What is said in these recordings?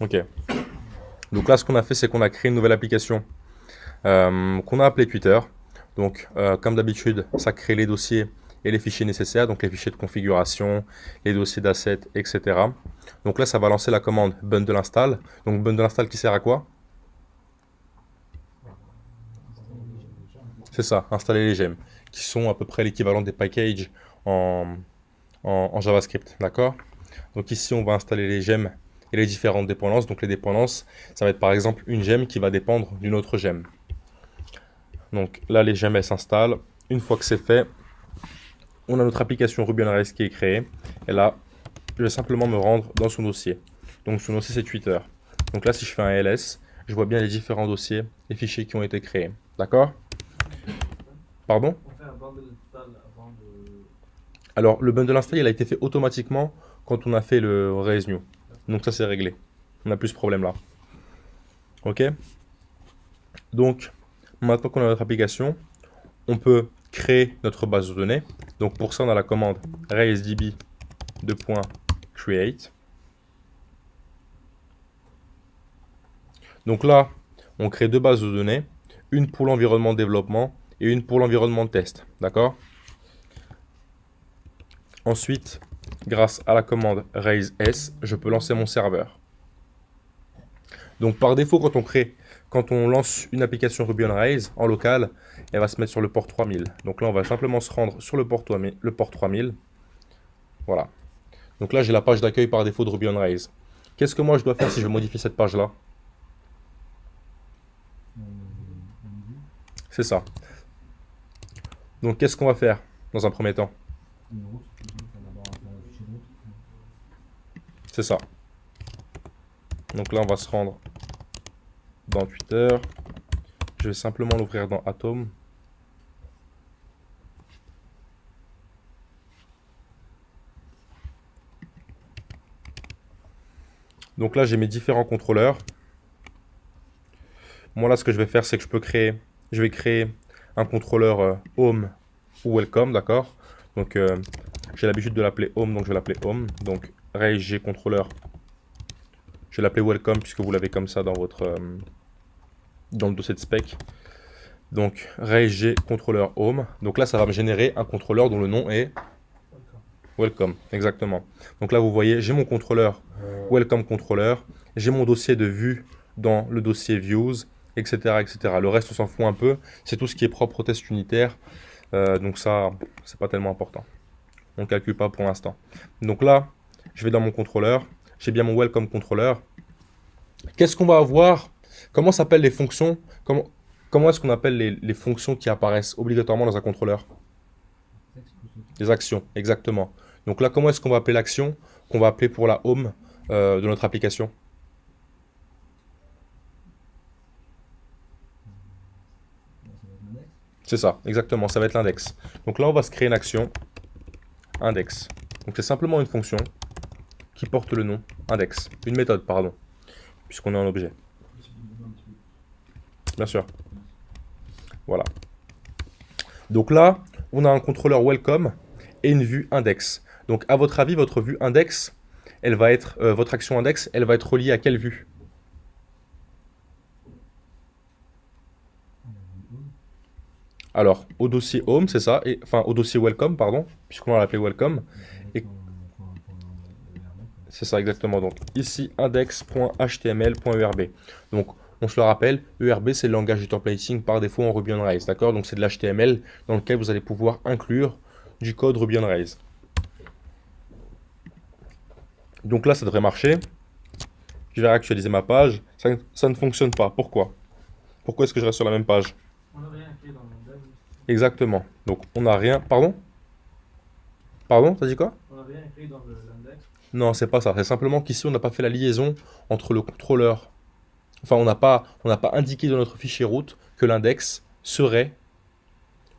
Ok. Donc là, ce qu'on a fait, c'est qu'on a créé une nouvelle application qu'on a appelée Twitter. Donc, comme d'habitude, ça crée les dossiers et les fichiers nécessaires, donc les fichiers de configuration, les dossiers d'assets, etc. Donc là, ça va lancer la commande bundle install. Donc bundle install qui sert à quoi? C'est ça, installer les gemmes, qui sont à peu près l'équivalent des packages en, en JavaScript, d'accord? Donc ici, on va installer les gemmes et les différentes dépendances. Donc les dépendances, ça va être par exemple une gemme qui va dépendre d'une autre gemme. Donc là, les gemmes, elles s'installent. Une fois que c'est fait, on a notre application Ruby on Rails qui est créée. Et là, je vais simplement me rendre dans son dossier. Donc son dossier, c'est Twitter. Donc là, si je fais un ls, je vois bien les différents dossiers et fichiers qui ont été créés. D'accord? Pardon? On fait un bundle install avant de. Alors, le bundle install, il a été fait automatiquement quand on a fait le Rails New. Donc ça, c'est réglé. On n'a plus ce problème-là. Ok? Donc, maintenant qu'on a notre application, on peut créer notre base de données. Donc pour ça, on a la commande railsdb .create. Donc là, on crée deux bases de données, une pour l'environnement de développement et une pour l'environnement de test. D'accord? Ensuite, grâce à la commande raise s, je peux lancer mon serveur. Donc par défaut, quand on lance une application Ruby on Rails en local, elle va se mettre sur le port 3000. Donc là, on va simplement se rendre sur le port 3000. Voilà. Donc là, j'ai la page d'accueil par défaut de Ruby on Rails. Qu'est-ce que moi je dois faire si je veux modifier cette page-là? C'est ça. Donc qu'est-ce qu'on va faire dans un premier temps? C'est ça. Donc là, on va se rendre dans Twitter. Je vais simplement l'ouvrir dans Atom. Donc là, j'ai mes différents contrôleurs. Moi, là, ce que je vais faire, c'est que je vais créer un contrôleur Home ou Welcome, d'accord? Donc, j'ai l'habitude de l'appeler Home, donc je vais l'appeler Home. Donc, Rails contrôleur. Je vais l'appeler Welcome puisque vous l'avez comme ça dans dans le dossier de spec. Donc, Rails contrôleur Home. Donc là, ça va me générer un contrôleur dont le nom est Welcome, exactement. Donc là, vous voyez, j'ai mon contrôleur Welcome Controller, j'ai mon dossier de vue dans le dossier Views, etc., etc. Le reste, on s'en fout un peu. C'est tout ce qui est propre au test unitaire. Donc ça, c'est pas tellement important. On ne calcule pas pour l'instant. Donc là, je vais dans mon contrôleur. J'ai bien mon Welcome Controller. Qu'est-ce qu'on va avoir? Comment s'appellent les fonctions? Comment est-ce qu'on appelle les fonctions qui apparaissent obligatoirement dans un contrôleur? Les actions, exactement. Donc là, comment est-ce qu'on va appeler l'action qu'on va appeler pour la home de notre application? C'est ça, exactement, ça va être l'index. Donc là, on va se créer une action, index. Donc c'est simplement une fonction qui porte le nom index. Une méthode, pardon, puisqu'on est en objet. Bien sûr. Voilà. Donc là, on a un contrôleur welcome et une vue index. Donc à votre avis, votre vue index, elle va être, votre action index, elle va être reliée à quelle vue? Alors, au dossier home, c'est ça, et, enfin au dossier welcome, pardon, puisqu'on l'a appelé welcome. Et c'est ça exactement. Donc ici index.html.erb. Donc on se le rappelle, ERB c'est le langage du templating par défaut en Ruby on Rails, d'accord? Donc c'est de l'HTML dans lequel vous allez pouvoir inclure du code Ruby on Rails. Donc là ça devrait marcher. Je vais réactualiser ma page. Ça ne fonctionne pas. Pourquoi? Pourquoi est-ce que je reste sur la même page? On n'a rien écrit dans l'index. Exactement. Donc on n'a rien. Pardon? Pardon, t'as dit quoi? On n'a rien écrit dans l'index. Non, c'est pas ça. C'est simplement qu'ici on n'a pas fait la liaison entre le contrôleur. Enfin, on n'a pas indiqué dans notre fichier route que l'index serait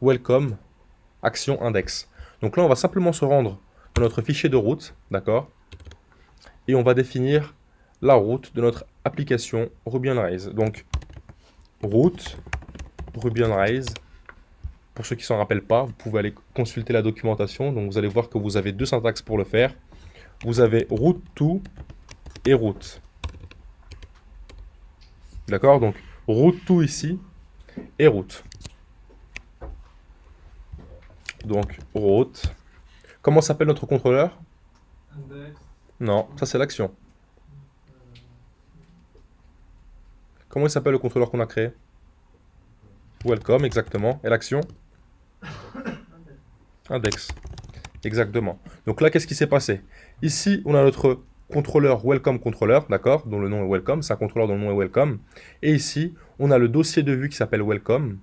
welcome action index. Donc là, on va simplement se rendre dans notre fichier de route, d'accord? Et on va définir la route de notre application Ruby on Rails. Donc, route Ruby on Rails. Pour ceux qui ne s'en rappellent pas, vous pouvez aller consulter la documentation. Donc, vous allez voir que vous avez deux syntaxes pour le faire. Vous avez route to et route. D'accord? Donc, route to ici et route. Donc, route. Comment s'appelle notre contrôleur? Index. Non, ça c'est l'action. euh, Comment il s'appelle le contrôleur qu'on a créé? Welcome, exactement. Et l'action? Index. Index. Exactement. Donc là, qu'est-ce qui s'est passé? Ici, on a notre contrôleur welcome controller, d'accord? Dont le nom est welcome. C'est un contrôleur dont le nom est welcome. Et ici, on a le dossier de vue qui s'appelle welcome.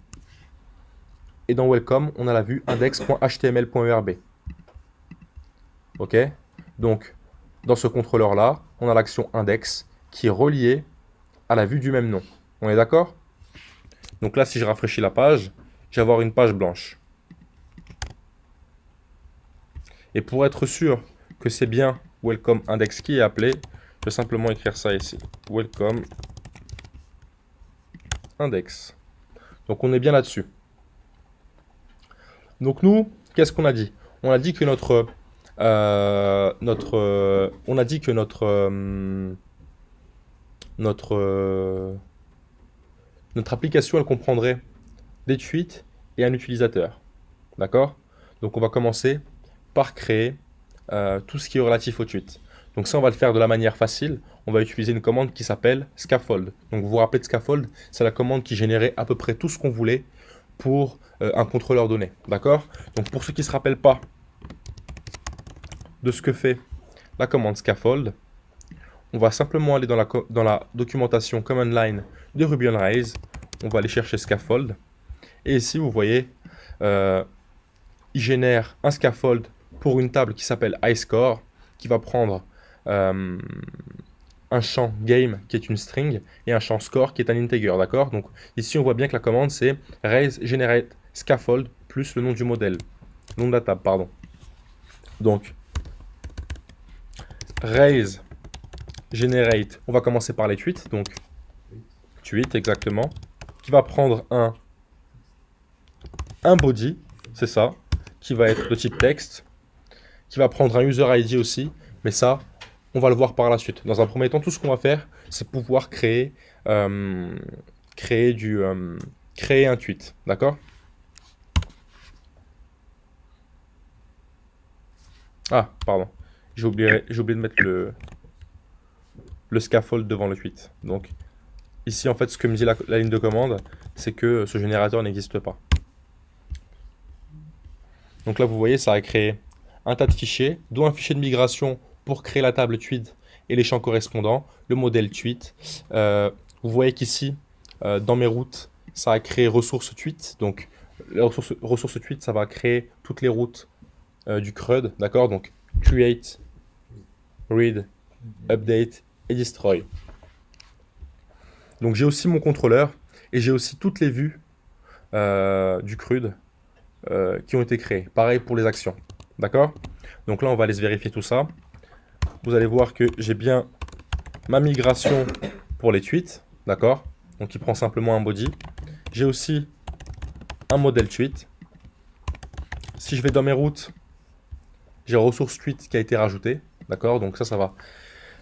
Et dans welcome, on a la vue index.html.erb. Ok? Donc, dans ce contrôleur-là, on a l'action index qui est reliée à la vue du même nom. On est d'accord? Donc là, si je rafraîchis la page, je vais avoir une page blanche. Et pour être sûr que c'est bien welcome index qui est appelé, je vais simplement écrire ça ici. Welcome index. Donc on est bien là-dessus. Donc nous, qu'est-ce qu'on a dit? On a dit que on a dit que notre application, elle comprendrait des tweets et un utilisateur. D'accord? Donc on va commencer par créer tout ce qui est relatif au tweet. Donc ça, on va le faire de la manière facile. On va utiliser une commande qui s'appelle scaffold. Donc vous vous rappelez de scaffold, c'est la commande qui générait à peu près tout ce qu'on voulait pour un contrôleur donné. D'accord? Donc pour ceux qui ne se rappellent pas de ce que fait la commande scaffold, on va simplement aller dans la documentation command line de Ruby on Rails. On va aller chercher scaffold. Et ici, vous voyez, il génère un scaffold pour une table qui s'appelle iScore, qui va prendre un champ game qui est une string et un champ score qui est un integer, d'accord? Donc ici on voit bien que la commande c'est raise generate scaffold plus le nom du modèle, nom de la table, pardon. Donc raise generate, on va commencer par les tweets, donc tweet exactement, qui va prendre un body, c'est ça, qui va être de type texte, qui va prendre un user ID aussi, mais ça, on va le voir par la suite. Dans un premier temps, tout ce qu'on va faire, c'est pouvoir euh, créer un tweet, d'accord? Ah, pardon, j'ai oublié de mettre le scaffold devant le tweet. Donc, ici, en fait, ce que me dit la ligne de commande, c'est que ce générateur n'existe pas. Donc là, vous voyez, ça a créé un tas de fichiers, dont un fichier de migration pour créer la table tweet et les champs correspondants, le modèle tweet. Vous voyez qu'ici, dans mes routes, ça a créé ressources tweet. Donc, les ressources tweet, ça va créer toutes les routes du CRUD, d'accord? Donc, create, read, update et destroy. Donc, j'ai aussi mon contrôleur et j'ai aussi toutes les vues du CRUD qui ont été créées. Pareil pour les actions, d'accord? Donc là, on va aller se vérifier tout ça. Vous allez voir que j'ai bien ma migration pour les tweets, d'accord? Donc il prend simplement un body. J'ai aussi un modèle tweet. Si je vais dans mes routes, j'ai ressource tweet qui a été rajouté, d'accord? Donc ça va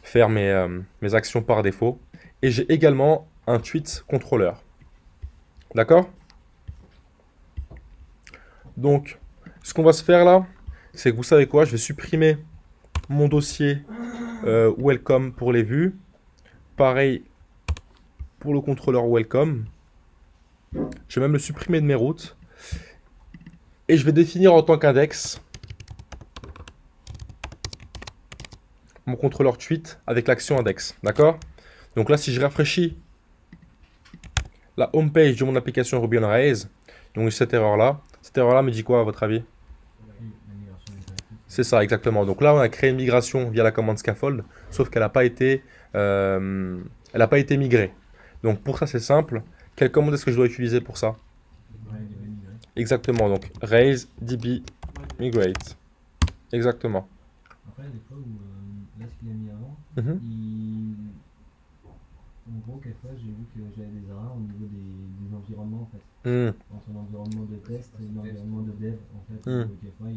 faire mes actions par défaut. Et j'ai également un tweet contrôleur, d'accord? Donc ce qu'on va se faire là, c'est que vous savez quoi? Je vais supprimer mon dossier welcome pour les vues. Pareil pour le contrôleur welcome. Je vais même le supprimer de mes routes. Et je vais définir en tant qu'index mon contrôleur tweet avec l'action index. D'accord? Donc là, si je rafraîchis la home page de mon application Ruby on Rails, donc cette erreur-là me dit quoi à votre avis? C'est ça, exactement. Donc là, on a créé une migration via la commande scaffold, sauf qu'elle n'a pas été, elle n'a pas été migrée. Donc pour ça, c'est simple. Quelle commande est-ce que je dois utiliser pour ça? Exactement. Donc raise db migrate. Exactement. Après, des fois où là, ce qu'il a mis avant, Mhm. en gros, quelquefois, j'ai vu que j'avais des erreurs au niveau des environnements en fait. Hmm. Entre l'environnement de test et l'environnement de dev en fait. Hmm. Quelquefois,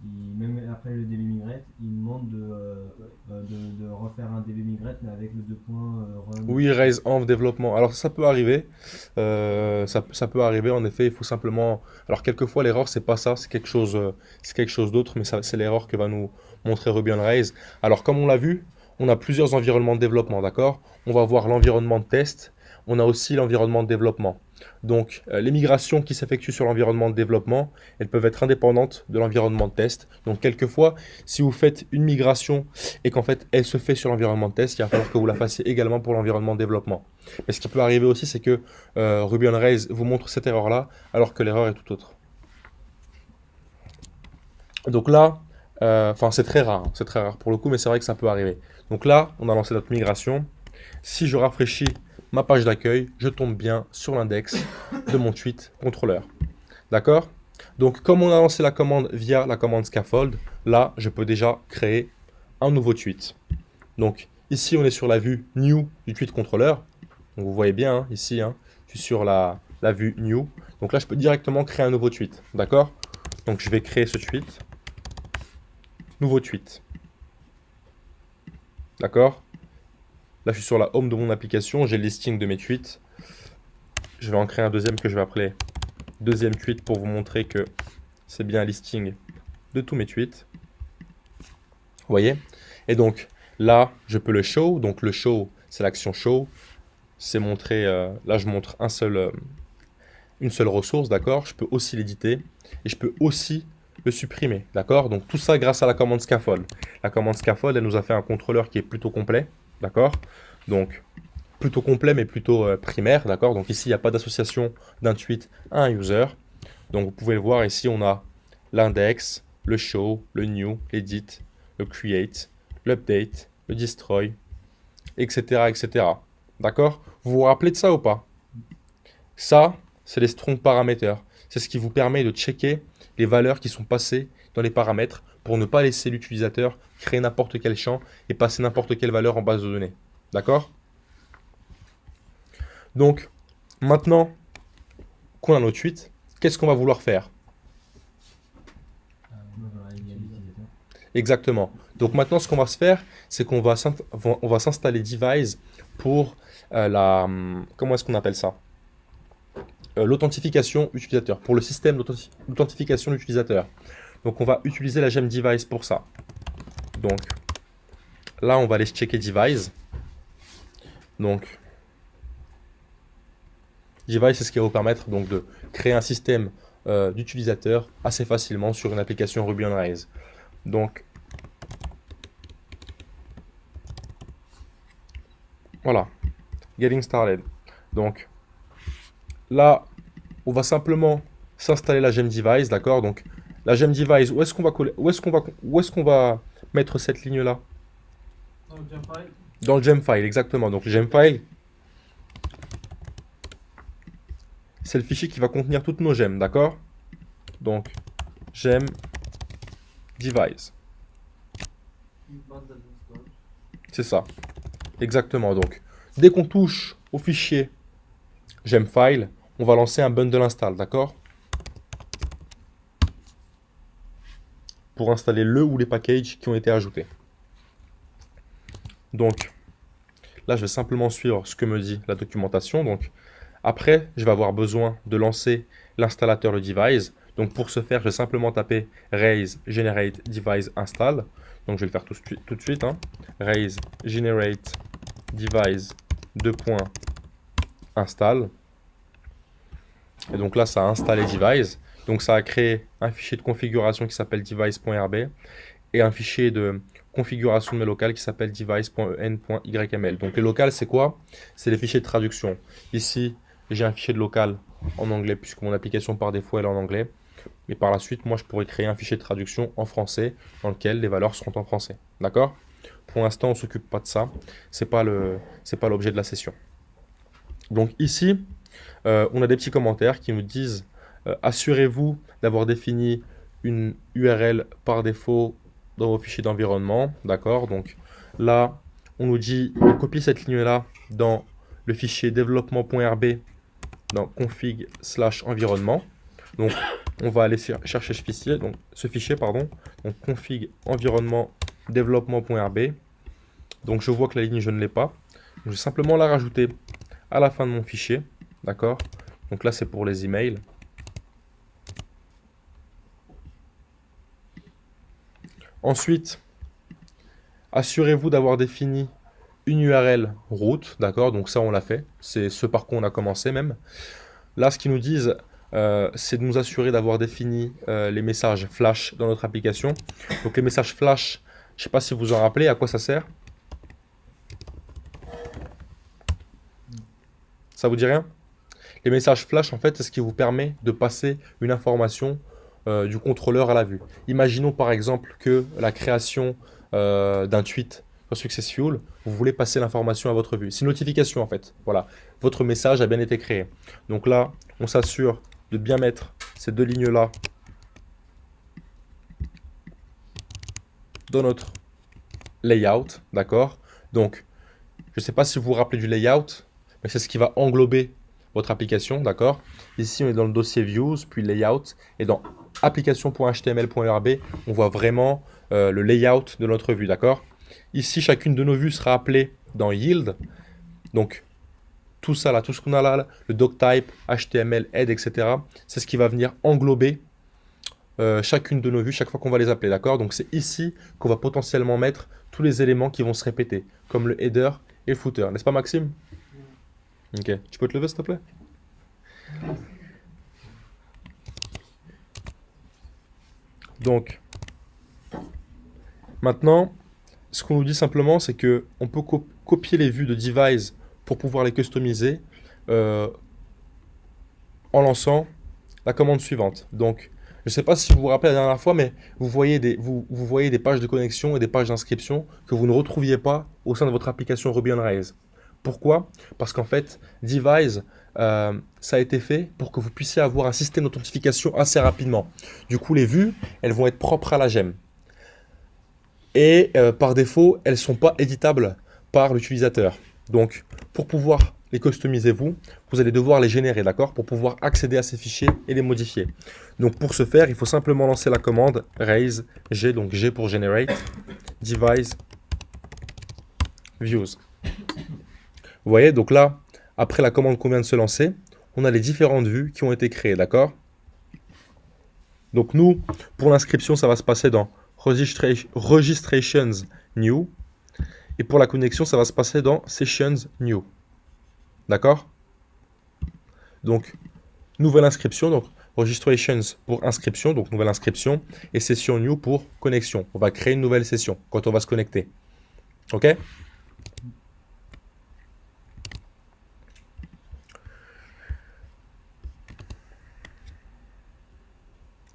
même après le DB migrate, il me demande de refaire un DB migrate, mais avec le 2 points run. Oui, raise env développement. Alors ça peut arriver. Ça peut arriver, en effet, il faut simplement. Alors quelquefois l'erreur c'est pas ça, c'est quelque chose d'autre, mais c'est l'erreur que va nous montrer Ruby on Rails. Alors comme on l'a vu, on a plusieurs environnements de développement, d'accord? On va voir l'environnement de test, on a aussi l'environnement de développement. Donc les migrations qui s'effectuent sur l'environnement de développement, elles peuvent être indépendantes de l'environnement de test. Donc quelquefois, si vous faites une migration et qu'en fait elle se fait sur l'environnement de test, il va falloir que vous la fassiez également pour l'environnement de développement. Mais ce qui peut arriver aussi, c'est que Ruby on Rails vous montre cette erreur-là, alors que l'erreur est tout autre. Donc là, enfin c'est très rare, c'est très rare pour le coup, mais c'est vrai que ça peut arriver. Donc là, on a lancé notre migration. Si je rafraîchis ma page d'accueil, je tombe bien sur l'index de mon tweet contrôleur. D'accord? Donc comme on a lancé la commande via la commande scaffold, là, je peux déjà créer un nouveau tweet. Donc ici, on est sur la vue new du tweet contrôleur. Donc vous voyez bien, hein, ici, hein, je suis sur la vue new. Donc là, je peux directement créer un nouveau tweet. D'accord? Donc je vais créer ce tweet. Nouveau tweet. D'accord? Là, je suis sur la home de mon application. J'ai le listing de mes tweets. Je vais en créer un deuxième que je vais appeler deuxième tweet pour vous montrer que c'est bien un listing de tous mes tweets. Vous voyez? Et donc là, je peux le show. Donc le show, c'est l'action show. C'est montrer, là je montre une seule ressource, d'accord? Je peux aussi l'éditer et je peux aussi le supprimer, d'accord? Donc tout ça grâce à la commande scaffold. La commande scaffold, elle nous a fait un contrôleur qui est plutôt complet, d'accord? Donc plutôt complet mais plutôt primaire, d'accord? Donc ici, il n'y a pas d'association d'un tweet à un user. Donc vous pouvez le voir ici, on a l'index, le show, le new, l'edit, le create, l'update, le destroy, etc., etc. D'accord? Vous vous rappelez de ça ou pas? Ça, c'est les strong parameters. C'est ce qui vous permet de checker les valeurs qui sont passées dans les paramètres pour ne pas laisser l'utilisateur créer n'importe quel champ et passer n'importe quelle valeur en base de données. D'accord? Donc, maintenant qu'on a nos tweets, qu'est-ce qu'on va vouloir faire? Il y a l'utilisateur. Exactement. Donc maintenant, ce qu'on va se faire, c'est qu'on va s'installer Device pour comment est-ce qu'on appelle ça? L'authentification utilisateur, pour le système d'authentification d'utilisateur. Donc on va utiliser la gemme Device pour ça. Donc là, on va aller checker Device. Donc Device, c'est ce qui va vous permettre donc de créer un système d'utilisateur assez facilement sur une application Ruby on Rails. Donc voilà, getting started. Donc là, on va simplement s'installer la gemme Device, d'accord? Donc la gemme Device, où est-ce qu'on va coller, où est-ce qu'on va mettre cette ligne-là? Dans le gem file. Dans le gem file, exactement. Donc le gem file, c'est le fichier qui va contenir toutes nos gemmes, d'accord? Donc gem Device, But doesn't start. c'est ça. Exactement. Donc dès qu'on touche au fichier gem file, on va lancer un bundle install, d'accord? Pour installer le ou les packages qui ont été ajoutés. Donc là, je vais simplement suivre ce que me dit la documentation. Donc après, je vais avoir besoin de lancer l'installateur, le device. Donc pour ce faire, je vais simplement taper raise generate device install. Donc je vais le faire tout de suite. Hein. Raise generate device 2. Install. Et donc là, ça a installé device. Donc ça a créé un fichier de configuration qui s'appelle device.rb et un fichier de configuration de mes locales qui s'appelle device.en.yml. Donc les locales, c'est quoi? C'est les fichiers de traduction. Ici, j'ai un fichier de local en anglais puisque mon application par défaut elle est en anglais. Mais par la suite, moi, je pourrais créer un fichier de traduction en français dans lequel les valeurs seront en français. D'accord? Pour l'instant, on ne s'occupe pas de ça. C'est pas l'objet de la session. Donc ici, on a des petits commentaires qui nous disent assurez-vous d'avoir défini une URL par défaut dans vos fichiers d'environnement. D'accord? Donc là, on nous dit on copie cette ligne-là dans le fichier développement.rb dans config/environnement. Donc on va aller chercher ce fichier, pardon. Donc config environnement développement.rb. Donc je vois que la ligne je ne l'ai pas. Donc, je vais simplement la rajouter à la fin de mon fichier. D'accord? Donc là c'est pour les emails. Ensuite, assurez-vous d'avoir défini une URL route, d'accord? Donc ça on l'a fait, c'est ce par quoi on a commencé même. Là ce qu'ils nous disent, c'est de nous assurer d'avoir défini les messages flash dans notre application. Donc les messages flash, je ne sais pas si vous vous en rappelez, à quoi ça sert? Ça vous dit rien? Les messages flash en fait c'est ce qui vous permet de passer une information du contrôleur à la vue. Imaginons par exemple que la création d'un tweet sur Successful, vous voulez passer l'information à votre vue. C'est une notification en fait. Voilà, votre message a bien été créé. Donc là, on s'assure de bien mettre ces deux lignes-là dans notre layout, d'accord? Donc, je ne sais pas si vous vous rappelez du layout, mais c'est ce qui va englober votre application, d'accord? Ici, on est dans le dossier Views, puis Layout, et dans application.html.rb, on voit vraiment le layout de notre vue, d'accord? Ici, chacune de nos vues sera appelée dans Yield, donc tout ça là, tout ce qu'on a là, le doctype, HTML, head, etc., c'est ce qui va venir englober chacune de nos vues chaque fois qu'on va les appeler, d'accord? Donc c'est ici qu'on va potentiellement mettre tous les éléments qui vont se répéter, comme le header et le footer, n'est-ce pas Maxime? Ok, tu peux te lever s'il te plaît? Donc, maintenant, ce qu'on nous dit simplement, c'est que on peut copier les vues de device pour pouvoir les customiser en lançant la commande suivante. Donc, je ne sais pas si vous vous rappelez la dernière fois, mais vous voyez vous voyez des pages de connexion et des pages d'inscription que vous ne retrouviez pas au sein de votre application Ruby on Rails. Pourquoi? Parce qu'en fait, Device, ça a été fait pour que vous puissiez avoir un système d'authentification assez rapidement. Du coup, les vues, elles vont être propres à la gemme. Et par défaut, elles ne sont pas éditables par l'utilisateur. Donc, pour pouvoir les customiser vous allez devoir les générer, d'accord? Pour pouvoir accéder à ces fichiers et les modifier. Donc, pour ce faire, il faut simplement lancer la commande raise g, donc g pour generate, device views. Vous voyez, donc là, après la commande qu'on vient de se lancer, on a les différentes vues qui ont été créées, d'accord? Donc nous, pour l'inscription, ça va se passer dans Registrations New. Et pour la connexion, ça va se passer dans Sessions New. D'accord? Donc, nouvelle inscription, donc Registrations pour inscription, donc nouvelle inscription, et Session New pour connexion. On va créer une nouvelle session quand on va se connecter. Ok?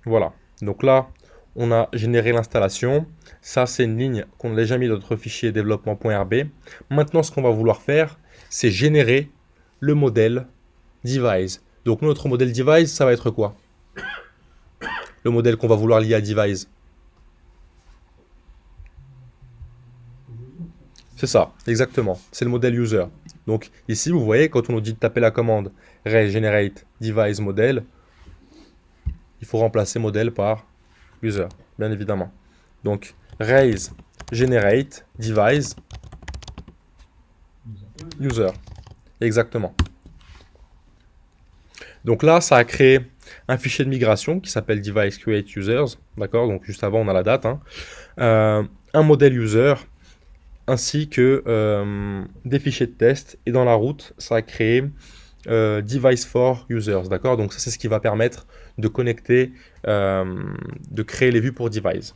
Voilà, donc là, on a généré l'installation. Ça, c'est une ligne qu'on a déjà mis dans notre fichier développement.rb. Maintenant, ce qu'on va vouloir faire, c'est générer le modèle device. Donc, notre modèle device, ça va être quoi? Le modèle qu'on va vouloir lier à device. C'est ça, exactement. C'est le modèle user. Donc, ici, vous voyez, quand on nous dit de taper la commande regenerate device model, il faut remplacer modèle par user, bien évidemment. Donc, raise generate device user. Exactement. Donc là, ça a créé un fichier de migration qui s'appelle device create users. D'accord? Donc juste avant, on a la date. Un modèle user ainsi que des fichiers de test. Et dans la route, ça a créé device for users. D'accord? Donc ça, c'est ce qui va permettre de connecter, de créer les vues pour device.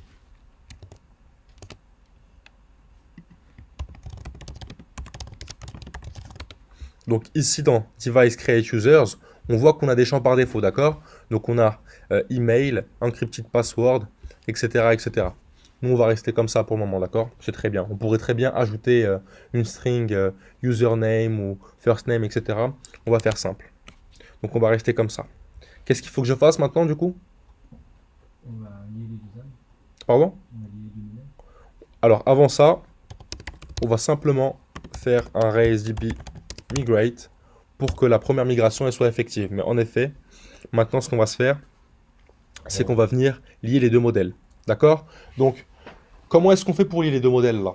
Donc ici dans Device Create Users, on voit qu'on a des champs par défaut, d'accord? Donc on a email, encrypted password, etc., etc. Nous on va rester comme ça pour le moment, d'accord? C'est très bien. On pourrait très bien ajouter une string username ou first name, etc. On va faire simple. Donc on va rester comme ça. Qu'est-ce qu'il faut que je fasse maintenant du coup? On va lier les designs. Pardon? On va lier les modèles. Alors avant ça, on va simplement faire un raise-db pour que la première migration elle soit effective. Mais en effet, maintenant ce qu'on va se faire, c'est qu'on va venir lier les deux modèles. D'accord? Donc, comment est-ce qu'on fait pour lier les deux modèles là?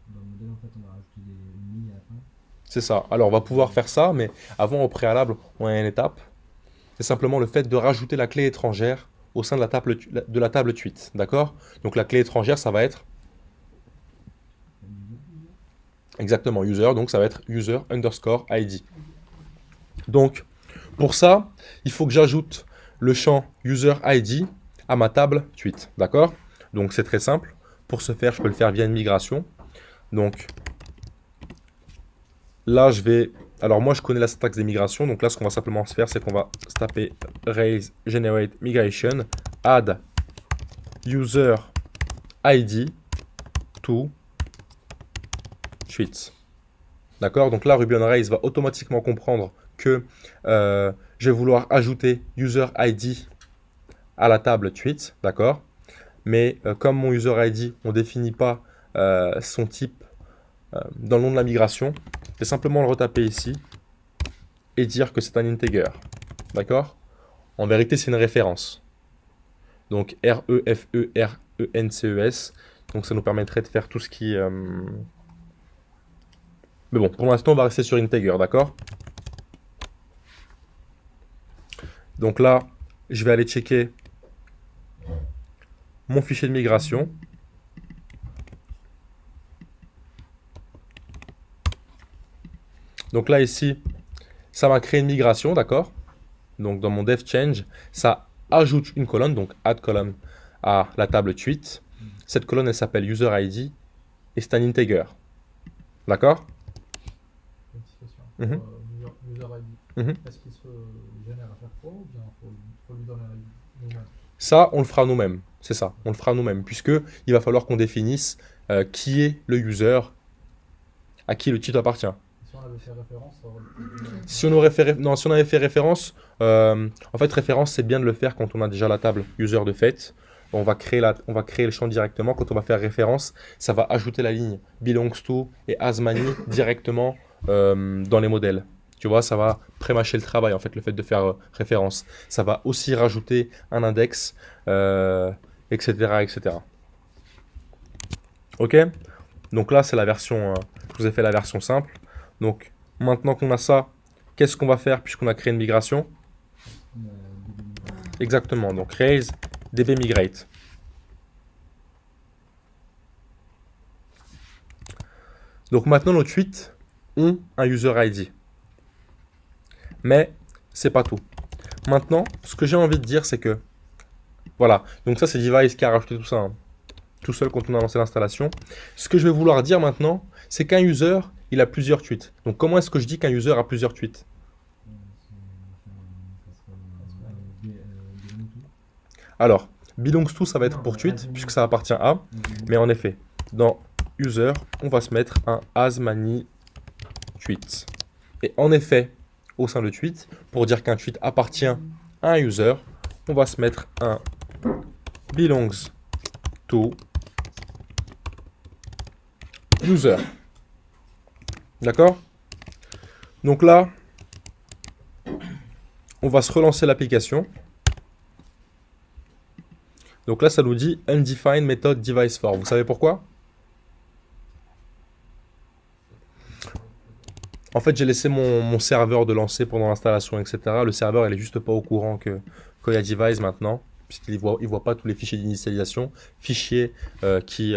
Dans le modèle, en fait, on va rajouter une ligne à la fin. C'est ça. Alors, on va pouvoir faire ça, mais avant, au préalable, on a une étape. C'est simplement le fait de rajouter la clé étrangère au sein de la table tweet. D'accord? Donc, la clé étrangère, ça va être exactement user, donc ça va être user underscore ID. Donc, pour ça, il faut que j'ajoute le champ user ID à ma table tweet. D'accord? Donc, c'est très simple. Pour ce faire, je peux le faire via une migration. Donc, là, je vais... Alors, moi, je connais la syntaxe des migrations. Donc là, ce qu'on va simplement se faire, c'est qu'on va se taper raise generate migration, add user ID to tweets. D'accord? Donc là, Ruby on Rails va automatiquement comprendre que je vais vouloir ajouter user ID à la table tweet. D'accord? Mais comme mon user ID, on ne définit pas son type dans le nom de la migration, je vais simplement le retaper ici et dire que c'est un integer. D'accord? En vérité, c'est une référence. Donc REFERENCES. Donc ça nous permettrait de faire tout ce qui... Mais bon, pour l'instant, on va rester sur integer, d'accord? Donc là, je vais aller checker mon fichier de migration. Donc là, ici, ça va créer une migration, d'accord? Donc dans mon dev change, ça ajoute une colonne, donc add column à la table tweet. Cette colonne, elle s'appelle user ID et c'est un integer. D'accord? Une petite question. Mhm. User ID. Mhm. Est-ce qu'il se génère à chaque fois ou bien faut lui donner nous-mêmes? Ça, on le fera nous-mêmes. C'est ça, on le fera nous-mêmes, puisque il va falloir qu'on définisse qui est le user, à qui le titre appartient. Si on avait fait référence, ça aurait été... Si on aurait fait non, si on avait fait référence, en fait, référence, c'est bien de le faire quand on a déjà la table user de fait. On va créer le champ directement. Quand on va faire référence, ça va ajouter la ligne belongs to et as many directement dans les modèles. Tu vois, ça va pré-mâcher le travail, en fait, le fait de faire référence. Ça va aussi rajouter un index, etc., etc. Ok? Donc là, c'est la version, je vous ai fait la version simple. Donc, maintenant qu'on a ça, qu'est-ce qu'on va faire puisqu'on a créé une migration? Exactement, donc raise db migrate. Donc maintenant, nos tweets ont un user ID. Mais c'est pas tout. Maintenant, ce que j'ai envie de dire, c'est que voilà, donc ça c'est Device qui a rajouté tout ça, hein, tout seul quand on a lancé l'installation. Ce que je vais vouloir dire maintenant, c'est qu'un user, il a plusieurs tweets. Donc comment est-ce que je dis qu'un user a plusieurs tweets? Alors, belongs to, ça va être pour tweet, puisque ça appartient à. Mais en effet, dans user, on va se mettre un as many tweets. Et en effet, au sein de tweet, pour dire qu'un tweet appartient à un user, on va se mettre un belongs to user. D'accord? Donc là, on va se relancer l'application. Donc là, ça nous dit undefined method device for. Vous savez pourquoi? En fait, j'ai laissé mon serveur de lancer pendant l'installation, etc. Le serveur, il est juste pas au courant qu'il y a device maintenant, puisqu'il voit pas tous les fichiers d'initialisation, fichiers qui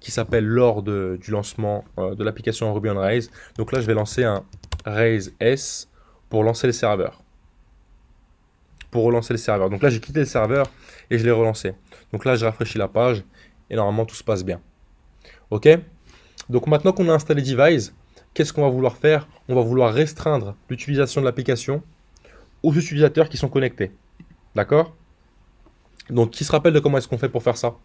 s'appellent lors du lancement de l'application Ruby on Rails. Donc là, je vais lancer un Rails S pour lancer le serveur. Pour relancer le serveur. Donc là, j'ai quitté le serveur et je l'ai relancé. Donc là, je rafraîchis la page et normalement, tout se passe bien. Ok? Donc maintenant qu'on a installé Device, qu'est-ce qu'on va vouloir faire? On va vouloir restreindre l'utilisation de l'application aux utilisateurs qui sont connectés. D'accord? Donc, qui se rappelle de comment est-ce qu'on fait pour faire ça?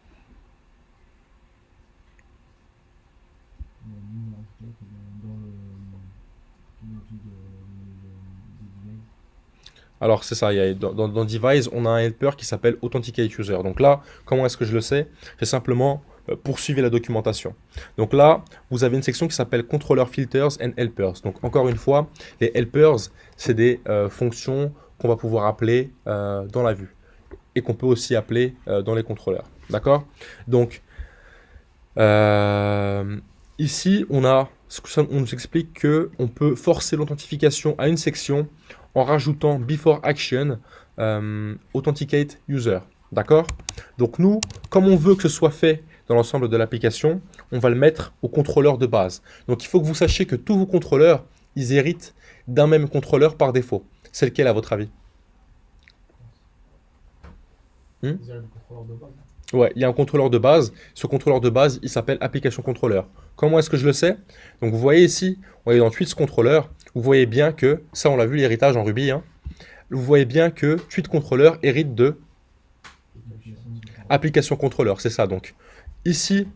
Alors, c'est ça, dans Device, on a un helper qui s'appelle Authenticate User. Donc là, comment est-ce que je le sais? J'ai simplement poursuivez la documentation. Donc là, vous avez une section qui s'appelle Controller Filters and Helpers. Donc encore une fois, les helpers, c'est des fonctions qu'on va pouvoir appeler dans la vue et qu'on peut aussi appeler dans les contrôleurs. D'accord? Donc, ici, on nous explique qu'on peut forcer l'authentification à une section en rajoutant before action authenticate user. D'accord? Donc nous, comme on veut que ce soit fait dans l'ensemble de l'application, on va le mettre au contrôleur de base. Donc il faut que vous sachiez que tous vos contrôleurs, ils héritent d'un même contrôleur par défaut. C'est lequel à votre avis? Vous avez le contrôleur de base. Ouais, il y a un contrôleur de base. Ce contrôleur de base, il s'appelle application controller. Comment est-ce que je le sais? Donc vous voyez ici, on est dans Tweets Controller. Vous voyez bien que, ça on l'a vu l'héritage en Ruby, hein, vous voyez bien que Tweet Controller hérite de application controller, c'est ça. Donc ici,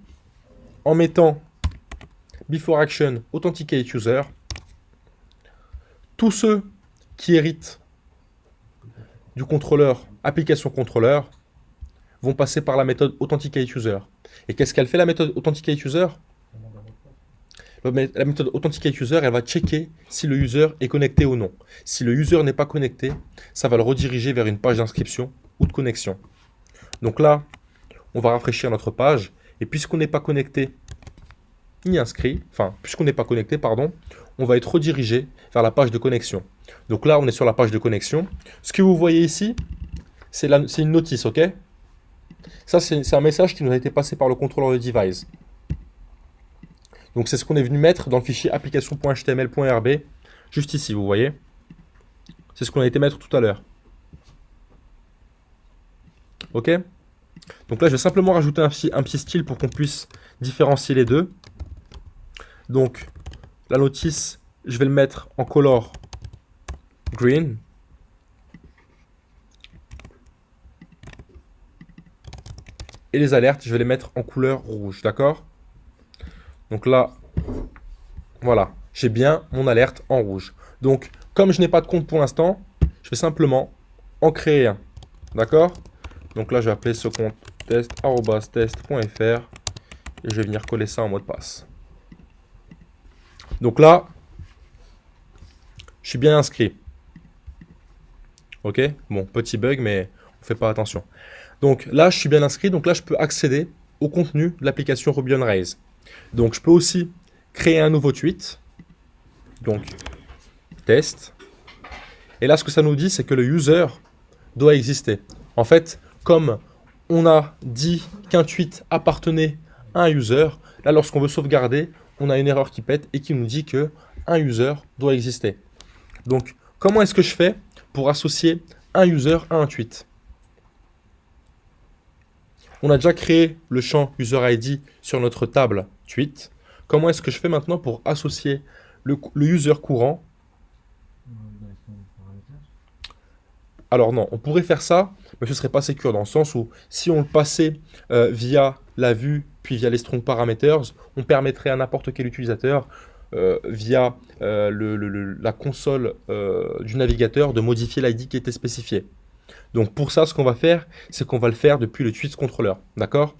en mettant before action authenticate user, tous ceux qui héritent du contrôleur application controller vont passer par la méthode authenticate user. Et qu'est-ce qu'elle fait la méthode authenticate user? La méthode authenticate user, elle va checker si le user est connecté ou non. Si le user n'est pas connecté, ça va le rediriger vers une page d'inscription ou de connexion. Donc là, on va rafraîchir notre page. Et puisqu'on n'est pas connecté ni inscrit, enfin, puisqu'on n'est pas connecté, pardon, on va être redirigé vers la page de connexion. Donc là, on est sur la page de connexion. Ce que vous voyez ici, c'est une notice, ok? Ça, c'est un message qui nous a été passé par le contrôleur de device. Donc c'est ce qu'on est venu mettre dans le fichier application.html.rb, juste ici, vous voyez. C'est ce qu'on a été mettre tout à l'heure. Ok? Donc là, je vais simplement rajouter un petit style pour qu'on puisse différencier les deux. Donc, la notice, je vais le mettre en color green. Et les alertes, je vais les mettre en couleur rouge, d'accord? Donc là, voilà, j'ai bien mon alerte en rouge. Donc, comme je n'ai pas de compte pour l'instant, je vais simplement en créer un, d'accord? Donc là, je vais appeler ce compte test@test.fr et je vais venir coller ça en mot de passe. Donc là, je suis bien inscrit. Ok? Bon, petit bug, mais on ne fait pas attention. Donc là, je suis bien inscrit. Donc là, je peux accéder au contenu de l'application Ruby on Rails. Donc je peux aussi créer un nouveau tweet. Donc, test. Et là, ce que ça nous dit, c'est que le user doit exister. En fait, comme on a dit qu'un tweet appartenait à un user, là, lorsqu'on veut sauvegarder, on a une erreur qui pète et qui nous dit que un user doit exister. Donc, comment est-ce que je fais pour associer un user à un tweet? On a déjà créé le champ user ID sur notre table tweet. Comment est-ce que je fais maintenant pour associer le user courant? Alors non, on pourrait faire ça, mais ce ne serait pas sécure dans le sens où si on le passait via la vue, puis via les strong parameters, on permettrait à n'importe quel utilisateur, via la console du navigateur, de modifier l'ID qui était spécifié. Donc pour ça, ce qu'on va faire, c'est qu'on va le faire depuis le tweet controller. D'accord?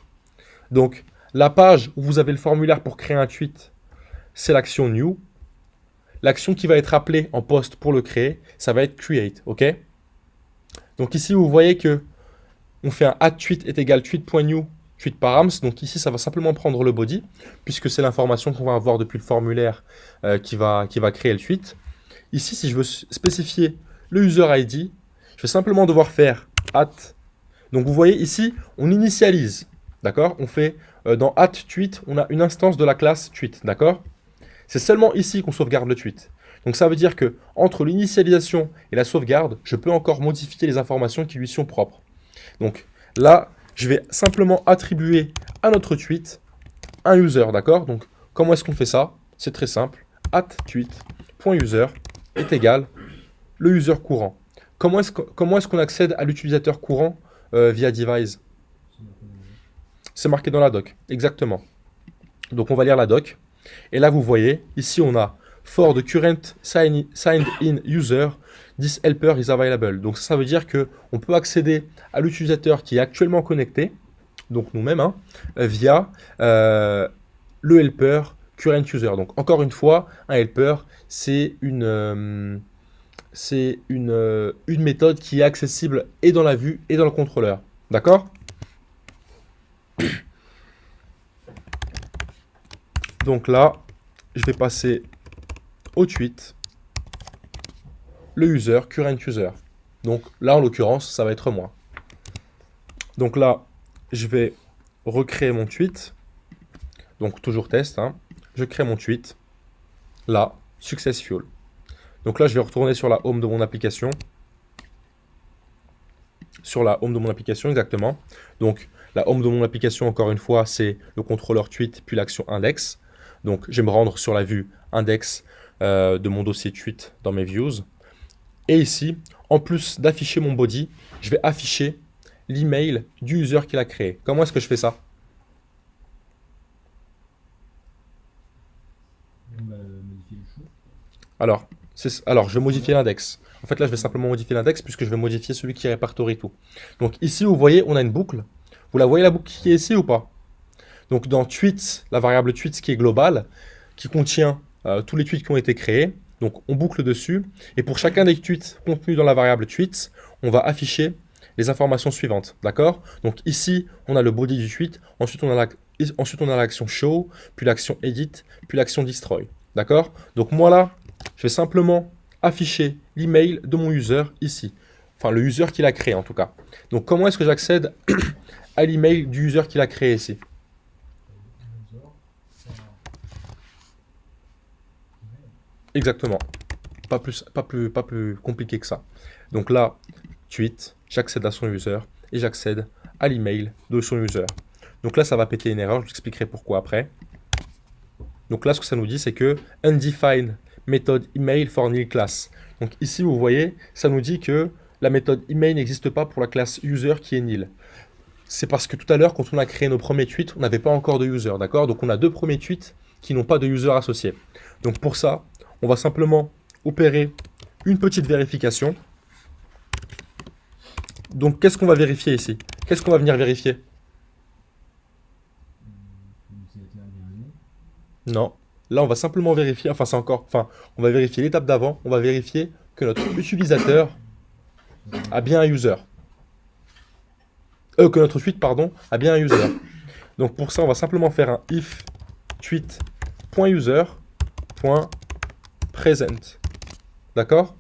Donc la page où vous avez le formulaire pour créer un tweet, c'est l'action new. L'action qui va être appelée en post pour le créer, ça va être create. Ok? Donc ici, vous voyez que on fait un @tweet est égal tweet.new tweet params. Donc ici, ça va simplement prendre le body, puisque c'est l'information qu'on va avoir depuis le formulaire qui va créer le tweet. Ici, si je veux spécifier le user ID, je vais simplement devoir faire @. Donc vous voyez ici, on initialise. D'accord? On fait dans @tweet, on a une instance de la classe tweet. D'accord? C'est seulement ici qu'on sauvegarde le tweet. Donc ça veut dire que entre l'initialisation et la sauvegarde, je peux encore modifier les informations qui lui sont propres. Donc là, je vais simplement attribuer à notre tweet un user, d'accord? Donc comment est-ce qu'on fait ça? C'est très simple. @tweet.user est égal le user courant. Comment est-ce qu'on accède à l'utilisateur courant via device? C'est marqué dans la doc, exactement. Donc on va lire la doc. Et là, vous voyez, ici on a for the current signed in user, this helper is available. Donc ça veut dire qu'on peut accéder à l'utilisateur qui est actuellement connecté. donc nous-mêmes, hein, via le helper current user. Donc encore une fois, un helper, c'est une méthode qui est accessible et dans la vue et dans le contrôleur. D'accord? Donc là, je vais passer au tweet le user, current user. Donc là, en l'occurrence, ça va être moi. Donc là, je vais recréer mon tweet. Donc toujours test, hein. Je crée mon tweet. Là, successful. Donc là, je vais retourner sur la home de mon application. Sur la home de mon application, exactement. Donc la home de mon application, encore une fois, c'est le contrôleur tweet, puis l'action index. Donc je vais me rendre sur la vue index de mon dossier tweet dans mes views. Et ici, en plus d'afficher mon body, je vais afficher l'email du user qui l'a créé. Comment est-ce que je fais ça? Modifier le show. Alors, je vais modifier l'index. En fait, là, je vais simplement modifier l'index puisque je vais modifier celui qui répertorie tout. Donc ici, vous voyez, on a une boucle. Vous la voyez, la boucle qui est ici ou pas? Donc dans tweets, la variable tweets qui est globale, qui contient tous les tweets qui ont été créés. Donc on boucle dessus. Et pour chacun des tweets contenus dans la variable tweets, on va afficher les informations suivantes. D'accord? Donc ici, on a le body du tweet. Ensuite, on a l'action show, puis l'action edit, puis l'action destroy. D'accord? Donc moi là, je vais simplement afficher l'email de mon user ici. Enfin, le user qui l'a créé en tout cas. Donc comment est-ce que j'accède à l'email du user qui l'a créé ici? Exactement. Pas plus compliqué que ça. Donc là, tweet, j'accède à son user et j'accède à l'email de son user. Donc là, ça va péter une erreur, je vous expliquerai pourquoi après. Donc là, ce que ça nous dit, c'est que undefined method email for nil class. Donc ici, vous voyez, ça nous dit que la méthode email n'existe pas pour la classe user qui est nil. C'est parce que tout à l'heure, quand on a créé nos premiers tweets, on n'avait pas encore de user, d'accord? Donc on a deux premiers tweets qui n'ont pas de user associé. Donc pour ça, on va simplement opérer une petite vérification. Donc qu'est-ce qu'on va vérifier ici? Qu'est-ce qu'on va venir vérifier? Non. Là, on va simplement vérifier, on va vérifier l'étape d'avant, on va vérifier que notre utilisateur a bien un user. Que notre tweet, pardon, a bien un user. Donc pour ça, on va simplement faire un if tweet.user.present. D'accord?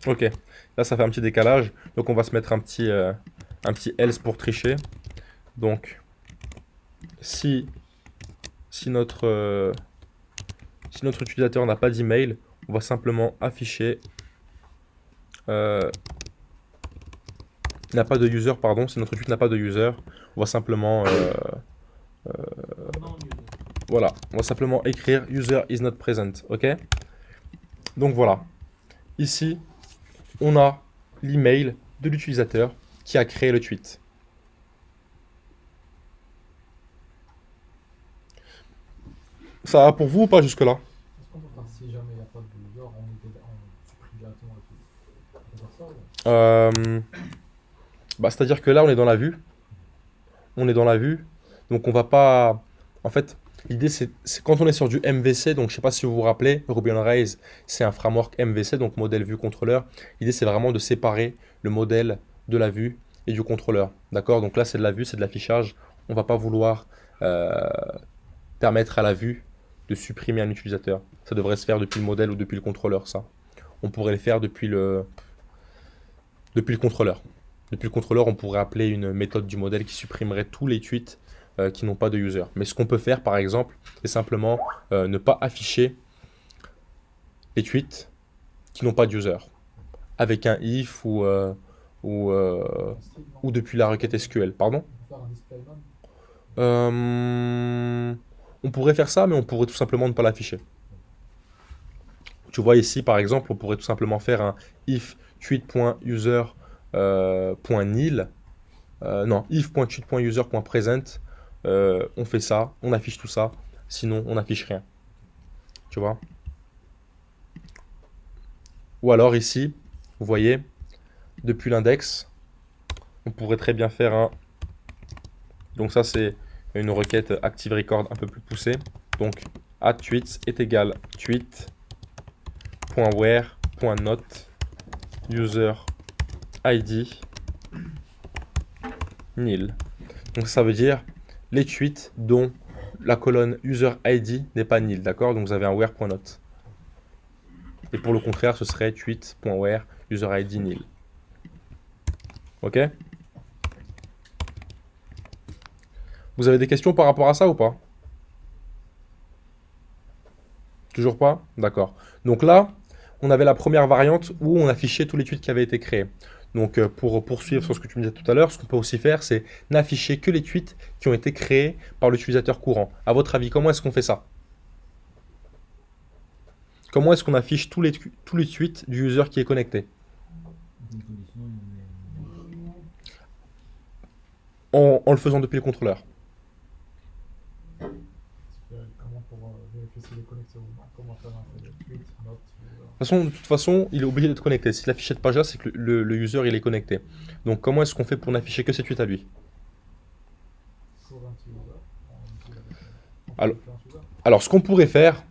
Ok, là ça fait un petit décalage, donc on va se mettre un petit else pour tricher. Donc, si notre utilisateur n'a pas d'email, on va simplement afficher n'a pas de user, pardon, si notre tweet n'a pas de user, on va simplement voilà, on va simplement écrire user is not present, ok? Donc voilà, ici on a l'email de l'utilisateur qui a créé le tweet. Ça va pour vous ou pas jusque-là? Est-ce qu'on peut faire si jamais il n'y a pas de user, on supprime directement le tweet? On peut faire ça ou... C'est-à-dire que là on est dans la vue. On est dans la vue. Donc on va pas... En fait, l'idée c'est quand on est sur du MVC, donc je sais pas si vous vous rappelez, Ruby on Rails, c'est un framework MVC, donc modèle vue contrôleur. L'idée c'est vraiment de séparer le modèle de la vue et du contrôleur. D'accord? Donc là c'est de la vue, c'est de l'affichage. On va pas vouloir permettre à la vue de supprimer un utilisateur. Ça devrait se faire depuis le modèle ou depuis le contrôleur, ça. On pourrait le faire depuis le contrôleur. Depuis le contrôleur, on pourrait appeler une méthode du modèle qui supprimerait tous les tweets qui n'ont pas de user. Mais ce qu'on peut faire, par exemple, c'est simplement ne pas afficher les tweets qui n'ont pas de user. Avec un if ou depuis la requête SQL. Pardon? On peut faire un display none. On pourrait faire ça, mais on pourrait tout simplement ne pas l'afficher. Tu vois ici, par exemple, on pourrait tout simplement faire un if tweet.user.nil non, if.tweet.user.present on fait ça, on affiche tout ça, sinon on n'affiche rien. Tu vois? Ou alors ici, vous voyez, depuis l'index, on pourrait très bien faire un... Donc ça c'est une requête Active Record un peu plus poussée. Donc @tweets est égal tweet.where.note user id nil. Donc ça veut dire les tweets dont la colonne user id n'est pas nil, d'accord? Donc vous avez un where.note. Et pour le contraire, ce serait tweet.where user id nil. Ok? Vous avez des questions par rapport à ça ou pas? Toujours pas? D'accord. Donc là, on avait la première variante où on affichait tous les tweets qui avaient été créés. Donc pour poursuivre sur ce que tu me disais tout à l'heure, ce qu'on peut aussi faire, c'est n'afficher que les tweets qui ont été créés par l'utilisateur courant. À votre avis, comment est-ce qu'on fait ça? Comment est-ce qu'on affiche tous les tweets du user qui est connecté? Une solution, mais- En le faisant depuis le contrôleur. Comment pour vérifier s'il est connecté ou non? Comment faire un fait de tweet, note, De toute façon, il est obligé d'être connecté. S'il affiche cette page-là, c'est que le user il est connecté. Donc comment est-ce qu'on fait pour n'afficher que ces tweets à lui? pour un petit user? Alors- Alors ce qu'on pourrait faire,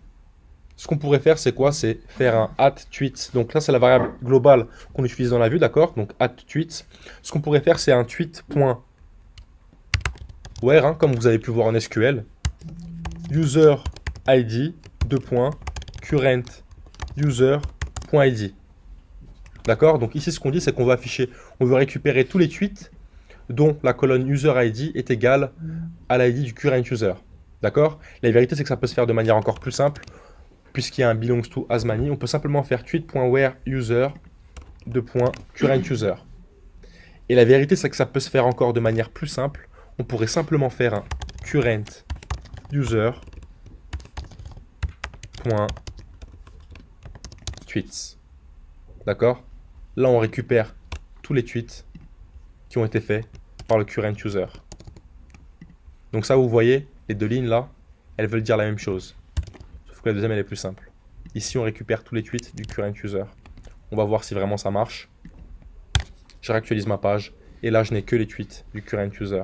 c'est quoi? C'est faire un @tweets. Donc là, c'est la variable globale qu'on utilise dans la vue, d'accord? Donc @tweets. Ce qu'on pourrait faire, c'est un tweet.where, hein, comme vous avez pu voir en SQL. User ID, current user.id. D'accord? Donc ici, ce qu'on dit, c'est qu'on veut afficher, on veut récupérer tous les tweets dont la colonne user ID est égale à l'ID du current user. D'accord? La vérité, c'est que ça peut se faire de manière encore plus simple, puisqu'il y a un belongs to as many. On peut simplement faire tweet.where user current user. Et la vérité, c'est que ça peut se faire encore de manière plus simple. On pourrait simplement faire un current user tweets. D'accord? Là, on récupère tous les tweets qui ont été faits par le current user. Donc ça, vous voyez, les deux lignes là, elles veulent dire la même chose. Sauf que la deuxième, elle est plus simple. Ici, on récupère tous les tweets du current user. On va voir si vraiment ça marche. Je réactualise ma page. Et là, je n'ai que les tweets du current user.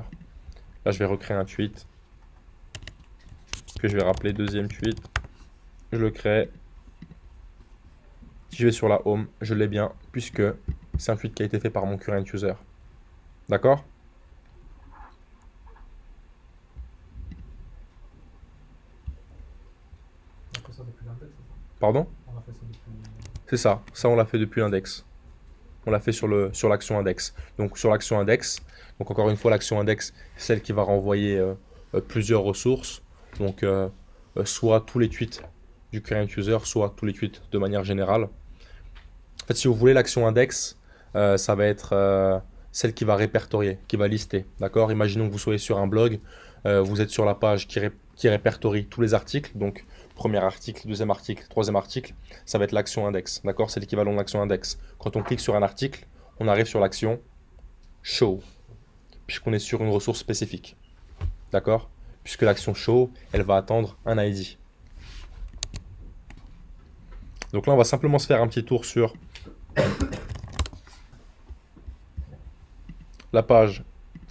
Là, je vais recréer un tweet que je vais rappeler deuxième tweet. Je le crée. Si je vais sur la home, je l'ai bien, puisque c'est un tweet qui a été fait par mon current user. D'accord? On fait ça depuis l'index, c'est ça? Pardon? On a fait ça depuis... C'est ça. Ça, on l'a fait depuis l'index. On l'a fait sur l'action index. Donc sur l'action index, donc encore une fois, l'action index, c'est celle qui va renvoyer plusieurs ressources. Donc soit tous les tweets du current user, soit tous les tweets de manière générale. En fait, si vous voulez, l'action index, ça va être celle qui va répertorier, qui va lister. D'accord? Imaginons que vous soyez sur un blog, vous êtes sur la page qui répertorie tous les articles. Donc premier article, deuxième article, troisième article, ça va être l'action index. D'accord? C'est l'équivalent de l'action index. Quand on clique sur un article, on arrive sur l'action show, puisqu'on est sur une ressource spécifique. D'accord? Puisque l'action show, elle va attendre un ID. Donc là, on va simplement se faire un petit tour sur la page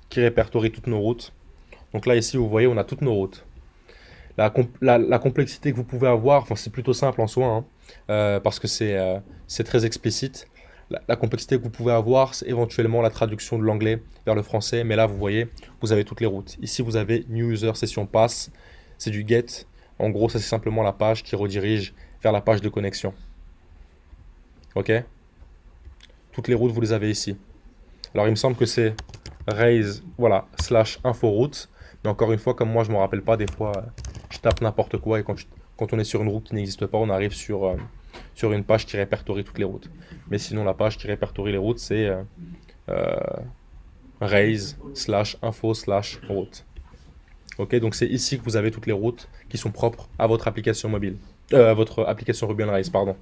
qui répertorie toutes nos routes. Donc là, ici, vous voyez, on a toutes nos routes. La complexité que vous pouvez avoir, enfin, c'est plutôt simple en soi, hein, parce que c'est très explicite. La complexité que vous pouvez avoir, c'est éventuellement la traduction de l'anglais vers le français. Mais là, vous voyez, vous avez toutes les routes. Ici, vous avez New User Session Pass. C'est du GET. En gros, ça, c'est simplement la page qui redirige vers la page de connexion. Ok? Toutes les routes, vous les avez ici. Alors, il me semble que c'est raise, voilà, /inforoute. Mais encore une fois, comme moi, je ne me rappelle pas, des fois, je tape n'importe quoi. Et quand on est sur une route qui n'existe pas, on arrive sur une page qui répertorie toutes les routes. Mais sinon, la page qui répertorie les routes, c'est raise /info/route. Ok, donc c'est ici que vous avez toutes les routes qui sont propres à votre application mobile. À votre application Ruby on Rails, pardon.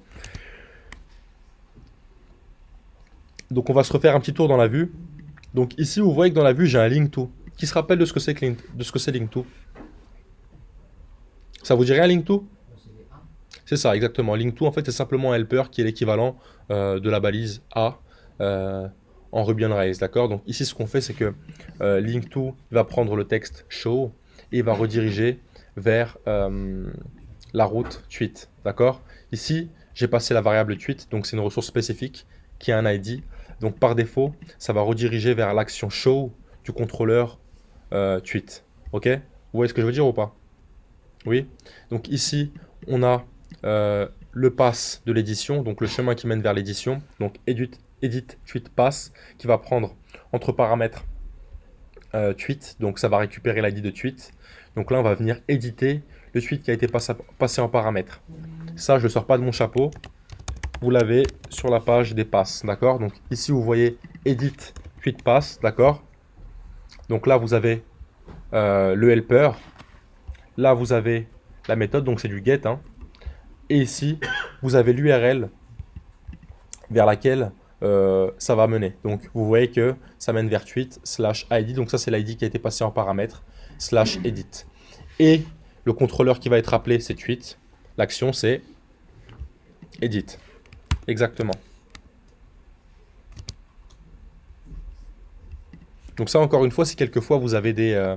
Donc on va se refaire un petit tour dans la vue. Donc ici, vous voyez que dans la vue, j'ai un link to. qui se rappelle de ce que c'est Link2? Ça vous dit rien Link2? C'est ça, exactement. Link2, en fait, c'est simplement un helper qui est l'équivalent de la balise A en Ruby on Rails, d'accord? Donc ici, ce qu'on fait, c'est que Link2 va prendre le texte show et il va rediriger vers la route tweet, d'accord? Ici, j'ai passé la variable tweet, donc c'est une ressource spécifique qui a un ID. Donc par défaut, ça va rediriger vers l'action show du contrôleur tweet, ok? Vous voyez ce que je veux dire ou pas? Oui. Donc ici, on a le pass de l'édition, donc le chemin qui mène vers l'édition, donc edit tweet pass, qui va prendre entre paramètres tweet, donc ça va récupérer l'ID de tweet. Donc là, on va venir éditer le tweet qui a été passé en paramètres. Ça, je ne le sors pas de mon chapeau. Vous l'avez sur la page des passes, d'accord? Donc ici, vous voyez edit tweet pass, d'accord? Donc là, vous avez le helper. Là, vous avez la méthode, donc c'est du get, hein. Et ici, vous avez l'URL vers laquelle ça va mener. Donc, vous voyez que ça mène vers tweet /id. Donc, ça, c'est l'id qui a été passé en paramètres /edit. Et le contrôleur qui va être appelé, c'est tweet. L'action, c'est edit. Exactement. Donc, ça, encore une fois, si quelquefois vous avez des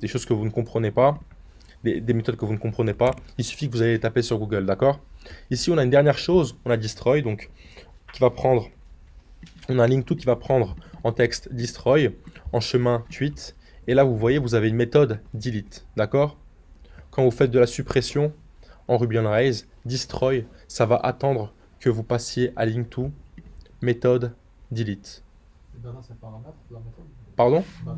choses que vous ne comprenez pas, des méthodes que vous ne comprenez pas, il suffit que vous allez les taper sur Google, d'accord? Ici, on a une dernière chose, on a destroy, donc qui va prendre, on a un link to qui va prendre en texte destroy, en chemin tweet, et là vous voyez, vous avez une méthode delete, d'accord? Quand vous faites de la suppression en Ruby on Rails, destroy, ça va attendre que vous passiez à link to méthode delete. Et data, c'est le paramètre de la méthode? Pardon? Data,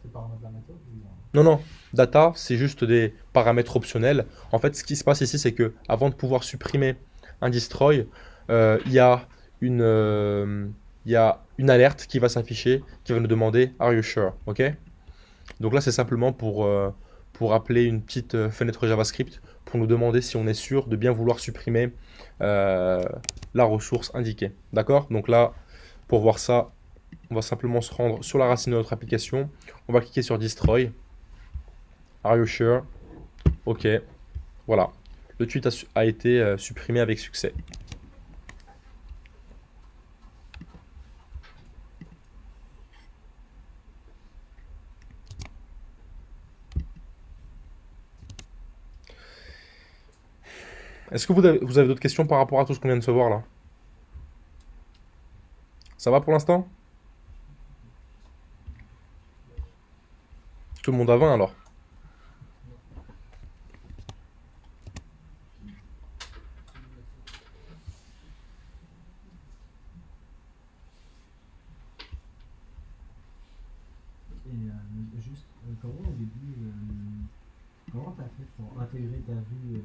c'est le paramètre de la méthode ou... Non, non, data, c'est juste des paramètres optionnels. En fait, ce qui se passe ici, c'est que avant de pouvoir supprimer un destroy, il y a une alerte qui va s'afficher, qui va nous demander Are you sure? Ok? Donc là, c'est simplement pour appeler une petite fenêtre JavaScript pour nous demander si on est sûr de bien vouloir supprimer la ressource indiquée. D'accord? Donc là, pour voir ça, on va simplement se rendre sur la racine de notre application. On va cliquer sur Destroy. Are you sure? Ok, voilà. Le tweet a été supprimé avec succès. Est-ce que vous avez d'autres questions par rapport à tout ce qu'on vient de se voir là? Ça va pour l'instant? Tout le monde a 20 alors? Et juste, comment au début, comment t'as fait pour intégrer ta vue de